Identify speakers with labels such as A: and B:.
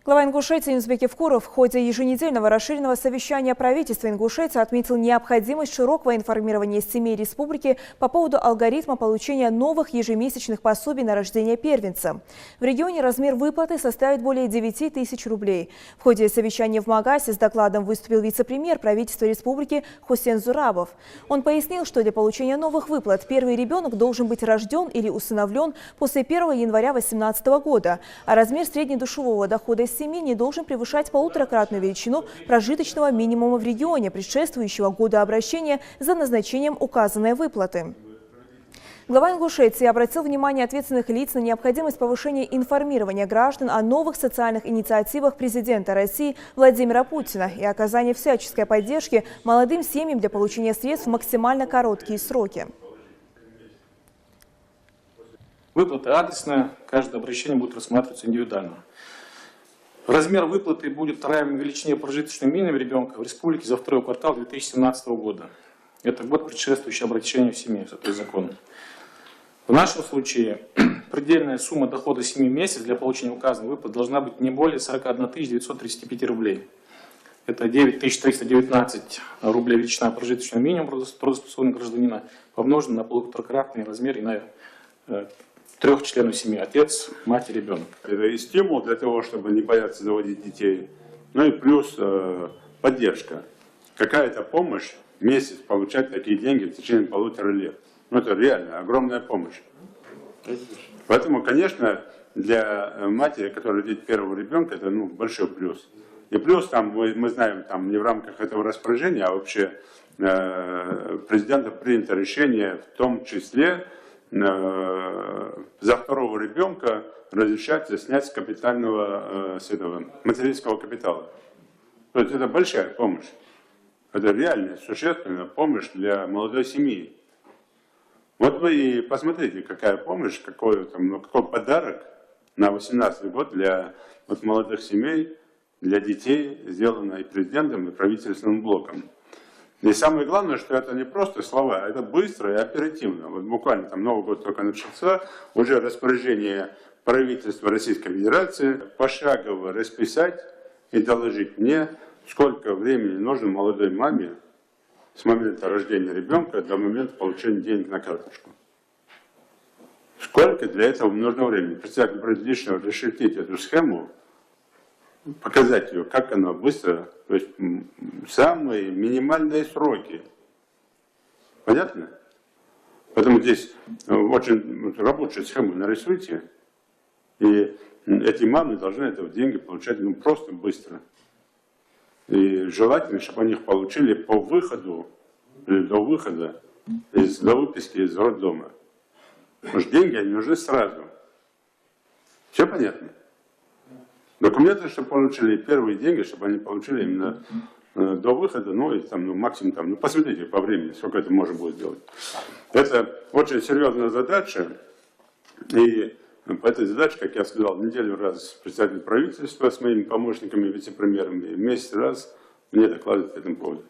A: Глава Ингушетии Юнусбек Евкуров в ходе еженедельного расширенного совещания правительства Ингушетии отметил необходимость широкого информирования семей республики по поводу алгоритма получения новых ежемесячных пособий на рождение первенца. В регионе размер выплаты составит более 9 тысяч рублей. В ходе совещания в Магасе с докладом выступил вице-премьер правительства республики Хусен Зурабов. Он пояснил, что для получения новых выплат первый ребенок должен быть рожден или усыновлен после 1 января 2018 года, а размер среднедушевого дохода семьи не должен превышать полуторакратную величину прожиточного минимума в регионе, предшествующего года обращения за назначением указанной выплаты. Глава Ингушетии обратил внимание ответственных лиц на необходимость повышения информирования граждан о новых социальных инициативах президента России Владимира Путина и оказания всяческой поддержки молодым семьям для получения средств в максимально короткие сроки.
B: Выплата адресная, каждое обращение будет рассматриваться индивидуально. Размер выплаты будет равен величине прожиточного минимума ребенка в республике за второй квартал 2017 года. Это год, предшествующий обращению в семью, то есть закон. В нашем случае предельная сумма дохода семьи в месяц для получения указанной выплаты должна быть не более 41 935 рублей. Это 9319 рублей величина прожиточного минимума трудоспособного гражданина, помноженное на полуторакратный размер и на 3 членов семьи: отец, мать и ребенок.
C: Это и стимул для того, чтобы не бояться заводить детей. Ну и плюс поддержка. Какая-то помощь в месяц получать такие деньги в течение 1,5 лет. Ну это реально огромная помощь. Поэтому, конечно, для матери, которая родит первого ребенка, это большой плюс. И плюс там мы знаем, там не в рамках этого распоряжения, а вообще президентом принято решение, в том числе за второго ребенка разрешать снять с капитального материнского капитала. То есть это большая помощь. Это реальная, существенная помощь для молодой семьи. Вот вы и посмотрите, какая помощь, какой подарок на 2018 год для молодых семей, для детей, сделано и президентом, и правительственным блоком. И самое главное, что это не просто слова, это быстро и оперативно. Вот буквально там Новый год только начался, уже распоряжение правительства Российской Федерации пошагово расписать и доложить мне, сколько времени нужно молодой маме с момента рождения ребенка до момента получения денег на карточку. Сколько для этого нужно времени? Представьте, лично расширить эту схему, показать ее, как она быстро, то есть самые минимальные сроки. Понятно? Поэтому здесь очень рабочую схему нарисуйте, и эти мамы должны это деньги получать просто быстро. И желательно, чтобы они их получили по выходу, или до выхода, до выписки из роддома. Потому что деньги они нужны сразу. Все понятно? Документы, чтобы получили первые деньги, чтобы они получили именно до выхода, максимум посмотрите по времени, сколько это можно будет сделать. Это очень серьезная задача, и по этой задаче, как я сказал, неделю раз представитель правительства с моими помощниками, вице-премьерами, и месяц раз мне докладывают по этому поводу.